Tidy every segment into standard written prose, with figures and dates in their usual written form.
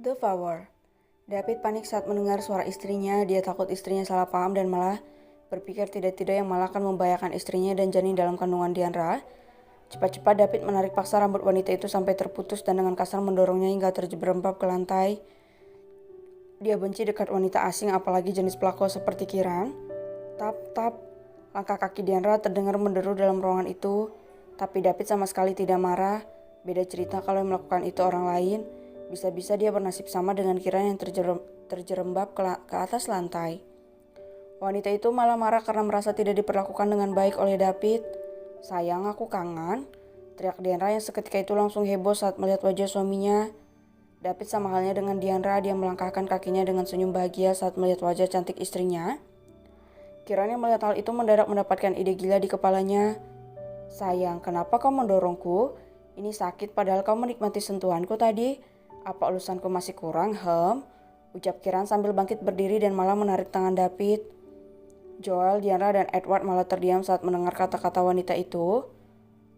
The Vower. David panik saat mendengar suara istrinya. Dia takut istrinya salah paham dan malah berpikir tidak-tidak yang malah akan membahayakan istrinya dan janin dalam kandungan Diandra. Cepat-cepat David menarik paksa rambut wanita itu sampai terputus dan dengan kasar mendorongnya hingga terjerembab ke lantai. Dia benci dekat wanita asing, apalagi jenis pelakor seperti Kiran. Tap-tap, langkah kaki Diandra terdengar menderu dalam ruangan itu. Tapi David sama sekali tidak marah. Beda cerita kalau yang melakukan itu orang lain. Bisa-bisa dia bernasib sama dengan Kiran yang terjerembab ke atas lantai. Wanita itu malah marah karena merasa tidak diperlakukan dengan baik oleh David. "Sayang, aku kangen," teriak Diandra yang seketika itu langsung heboh saat melihat wajah suaminya. David sama halnya dengan Diandra, dia melangkahkan kakinya dengan senyum bahagia saat melihat wajah cantik istrinya. Kiran yang melihat hal itu mendadak mendapatkan ide gila di kepalanya. "Sayang, kenapa kau mendorongku? Ini sakit padahal kau menikmati sentuhanku tadi. Apa ulusanku masih kurang, ucap Kiran sambil bangkit berdiri dan malah menarik tangan David. Joel, Diandra, dan Edward malah terdiam saat mendengar kata-kata wanita itu.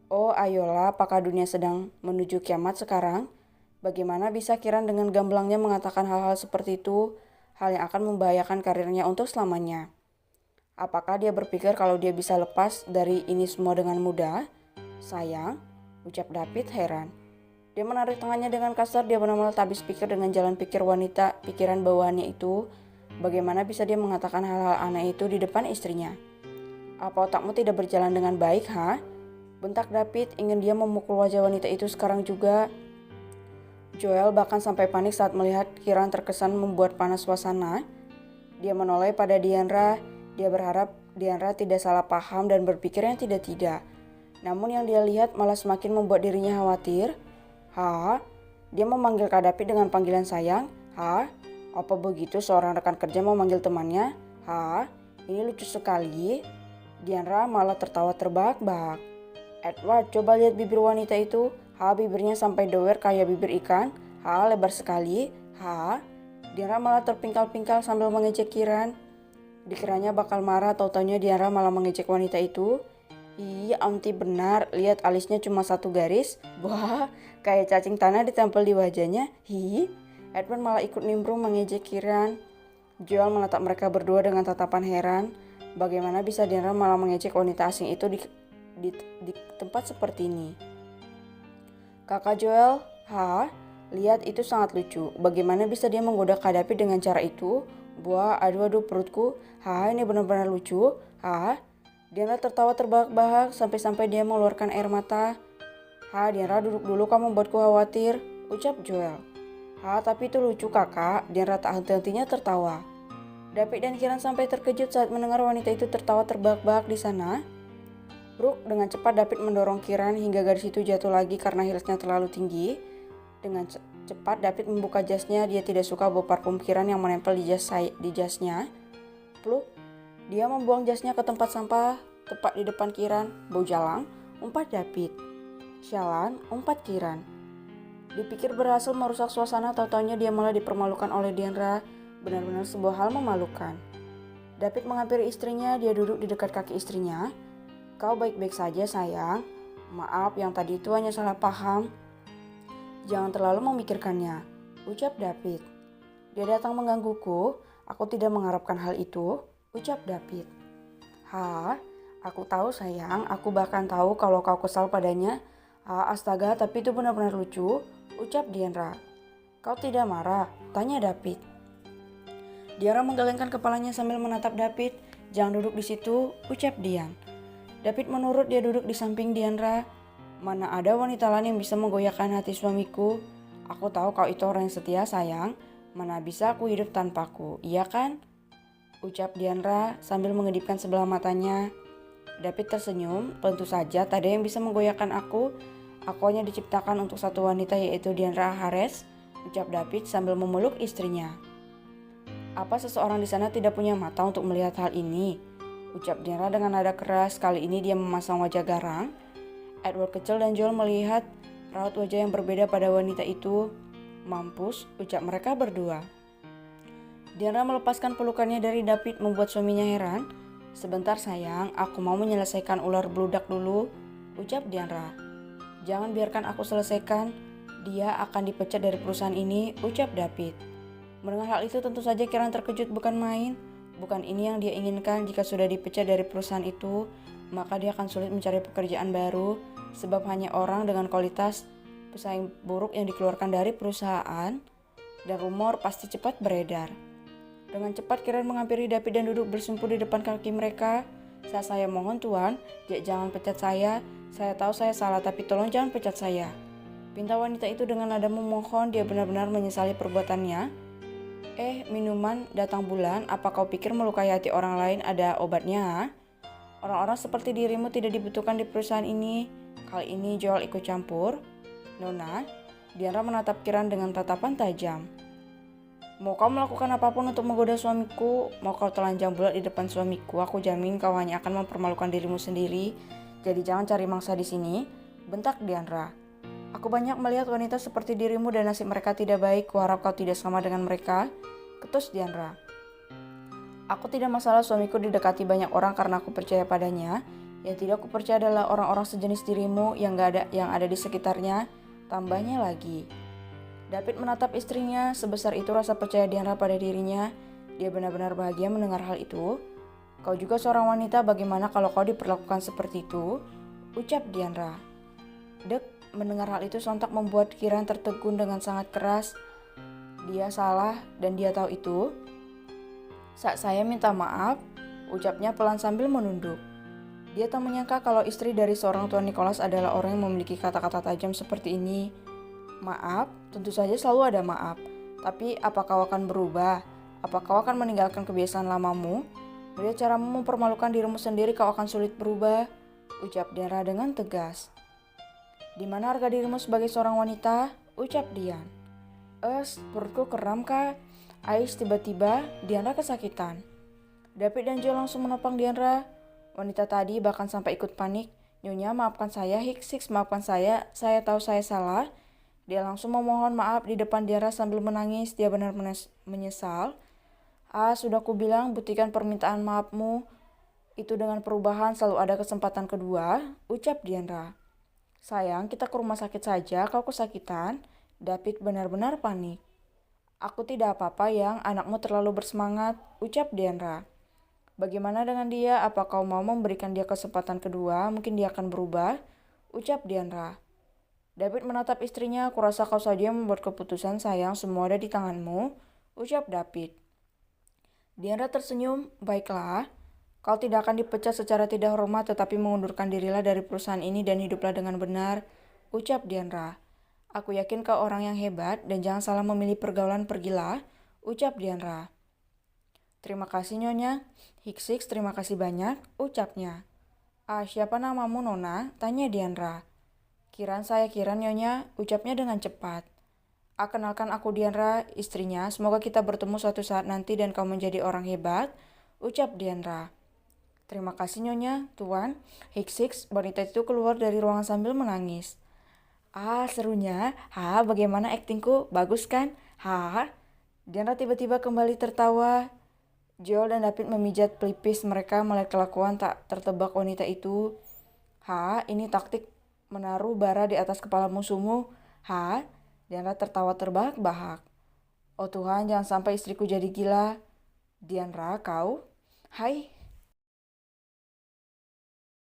"Oh ayolah, apakah dunia sedang menuju kiamat sekarang? Bagaimana bisa Kiran dengan gamblangnya mengatakan hal-hal seperti itu, hal yang akan membahayakan karirnya untuk selamanya? Apakah dia berpikir kalau dia bisa lepas dari ini semua dengan mudah?" "Sayang," ucap David heran. Dia menarik tangannya dengan kasar. Dia benar-benar tak habis pikir dengan jalan pikir wanita pikiran bawahannya itu. Bagaimana bisa dia mengatakan hal-hal aneh itu di depan istrinya? "Apa otakmu tidak berjalan dengan baik, bentak David, ingin dia memukul wajah wanita itu sekarang juga. Joel bahkan sampai panik saat melihat Kiran terkesan membuat panas suasana. Dia menoleh pada Diandra. Dia berharap Diandra tidak salah paham dan berpikir yang tidak-tidak. Namun yang dia lihat malah semakin membuat dirinya khawatir. Dia memanggil Kak David dengan panggilan sayang. Apa begitu seorang rekan kerja memanggil temannya? Ini lucu sekali." Diandra malah tertawa terbahak-bahak. "Edward, coba lihat bibir wanita itu. Bibirnya sampai doer kayak bibir ikan. Lebar sekali. Diandra malah terpingkal-pingkal sambil mengejek Kiran. Dikiranya bakal marah, tahu-taunya Diandra malah mengejek wanita itu. "Iya, auntie benar. Lihat alisnya cuma satu garis. Wah, kayak cacing tanah ditempel di wajahnya. Edward malah ikut nimbrung mengejek Kiran. Joel menatap mereka berdua dengan tatapan heran. Bagaimana bisa Diandra malah mengejek wanita asing itu di tempat seperti ini? "Kakak Joel, lihat itu sangat lucu. Bagaimana bisa dia menggoda Kak David dengan cara itu? Buah, aduh perutku. Ini benar-benar lucu. Diandra tertawa terbahak-bahak sampai-sampai dia mengeluarkan air mata. "Diandra, duduk dulu, kamu membuatku khawatir," ucap Joel. Tapi itu lucu kakak." Diandra tak henti-hentinya tertawa. David dan Kiran sampai terkejut saat mendengar wanita itu tertawa terbahak-bahak di sana. Brooke, dengan cepat David mendorong Kiran hingga gadis itu jatuh lagi karena heelsnya terlalu tinggi. Dengan cepat David membuka jasnya. Dia tidak suka bau parfum Kiran yang menempel di jasnya. Pluk. Dia membuang jasnya ke tempat sampah tepat di depan Kiran. "Bau jalang," umpat David. "Sialan," umpat Kiran. Dipikir berhasil merusak suasana, tahu-taunya dia malah dipermalukan oleh Diandra. Benar-benar sebuah hal memalukan. David menghampiri istrinya. Dia duduk di dekat kaki istrinya. "Kau baik-baik saja sayang? Maaf, yang tadi itu hanya salah paham." "Jangan terlalu memikirkannya," ucap David. "Dia datang menggangguku. Aku tidak mengharapkan hal itu," ucap David. Aku tahu sayang, aku bahkan tahu kalau kau kesal padanya." Astaga, tapi itu benar-benar lucu," ucap Diandra. "Kau tidak marah?" tanya David. Diandra menggelengkan kepalanya sambil menatap David. "Jangan duduk di situ," ucap Dian. David menurut. Dia duduk di samping Diandra. "Mana ada wanita lain yang bisa menggoyahkan hati suamiku. Aku tahu kau itu orang yang setia sayang. Mana bisa aku hidup tanpaku, iya kan?" ucap Diandra sambil mengedipkan sebelah matanya. David tersenyum. "Tentu saja tak ada yang bisa menggoyahkan aku. Aku hanya diciptakan untuk satu wanita, yaitu Diandra Hares," ucap David sambil memeluk istrinya. Apa seseorang di sana tidak punya mata untuk melihat hal ini? Ucap Dianra dengan nada keras. Kali ini dia memasang wajah garang. Edward kecil dan Joel melihat raut wajah yang berbeda pada wanita itu. Mampus, ucap mereka berdua. Dianra melepaskan pelukannya dari David membuat suaminya heran. Sebentar sayang, aku mau menyelesaikan ular beludak dulu, ucap Dianra. Jangan biarkan aku selesaikan, dia akan dipecat dari perusahaan ini, ucap David. Mendengar hal itu tentu saja Kiran terkejut bukan main. Bukan ini yang dia inginkan. Jika sudah dipecat dari perusahaan itu, maka dia akan sulit mencari pekerjaan baru, sebab hanya orang dengan kualitas pesaing buruk yang dikeluarkan dari perusahaan, dan rumor pasti cepat beredar. Dengan cepat Kiran menghampiri David dan duduk bersumpu di depan kaki mereka. Saya mohon tuan, jangan pecat saya. Saya tahu saya salah, tapi tolong jangan pecat saya, pinta wanita itu dengan nada memohon. Dia benar-benar menyesali perbuatannya. Minuman datang bulan, apa kau pikir melukai hati orang lain ada obatnya? Orang-orang seperti dirimu tidak dibutuhkan di perusahaan ini. Kali ini Joel ikut campur. Nona, Dianra menatap Kiran dengan tatapan tajam. Mau kau melakukan apapun untuk menggoda suamiku? Mau kau telanjang bulat di depan suamiku? Aku jamin kau hanya akan mempermalukan dirimu sendiri. Jadi jangan cari mangsa di sini, bentak Dianra. Aku banyak melihat wanita seperti dirimu dan nasib mereka tidak baik. Kuharap kau tidak sama dengan mereka, ketus Dianra. Aku tidak masalah suamiku didekati banyak orang karena aku percaya padanya. Yang tidak aku percaya adalah orang-orang sejenis dirimu yang ada di sekitarnya. Tambahnya lagi. David menatap istrinya. Sebesar itu rasa percaya Dianra pada dirinya. Dia benar-benar bahagia mendengar hal itu. Kau juga seorang wanita, bagaimana kalau kau diperlakukan seperti itu? Ucap Dianra. Mendengar hal itu sontak membuat Kiran tertegun dengan sangat keras. Dia salah dan dia tahu itu. Saat saya minta maaf, ucapnya pelan sambil menunduk. Dia tak menyangka kalau istri dari seorang Tuan Nicholas adalah orang yang memiliki kata-kata tajam seperti ini. Maaf, tentu saja selalu ada maaf. Tapi apa kau akan berubah? Apa kau akan meninggalkan kebiasaan lamamu? Melihat caramu mempermalukan dirimu sendiri, kau akan sulit berubah, ucap Dianra dengan tegas. Di mana harga dirimu sebagai seorang wanita? Ucap Dian. Perutku kram kak. Ais tiba-tiba Dianra kesakitan. David dan Joel langsung menopang Dianra. Wanita tadi bahkan sampai ikut panik. Nyonya, maafkan saya, Hiksik, maafkan saya tahu saya salah. Dia langsung memohon maaf di depan Dianra sambil menangis. Dia benar menyesal. Sudah ku bilang buktikan permintaan maafmu. Itu dengan perubahan selalu ada kesempatan kedua, ucap Dianra. Sayang, kita ke rumah sakit saja, kau kesakitan. David benar-benar panik. Aku tidak apa-apa yang, anakmu terlalu bersemangat, ucap Dianra. Bagaimana dengan dia? Apa kau mau memberikan dia kesempatan kedua? Mungkin dia akan berubah, ucap Dianra. David menatap istrinya. Kurasa kau saja yang membuat keputusan sayang, semua ada di tanganmu, ucap David. Dianra tersenyum. Baiklah, kau tidak akan dipecat secara tidak hormat, tetapi mengundurkan dirilah dari perusahaan ini dan hiduplah dengan benar, ucap Dianra. Aku yakin kau orang yang hebat dan jangan salah memilih pergaulan, pergilah, ucap Dianra. Terima kasih Nyonya. Hiksik, terima kasih banyak, ucapnya. Siapa namamu Nona? Tanya Dianra. Kiran, saya Kiran Nyonya, ucapnya dengan cepat. Kenalkan aku Dianra, istrinya. Semoga kita bertemu suatu saat nanti dan kau menjadi orang hebat, ucap Dianra. Terima kasih Nyonya, Tuan. Hiksik, wanita itu keluar dari ruangan sambil menangis. Serunya. Bagaimana aktingku? Bagus kan? Dianra tiba-tiba kembali tertawa. Joel dan David memijat pelipis mereka melihat kelakuan tak tertebak wanita itu. Ini taktik menaruh bara di atas kepala musuhmu. Dianra tertawa terbahak-bahak. Oh Tuhan, jangan sampai istriku jadi gila. Dianra, kau? Hai,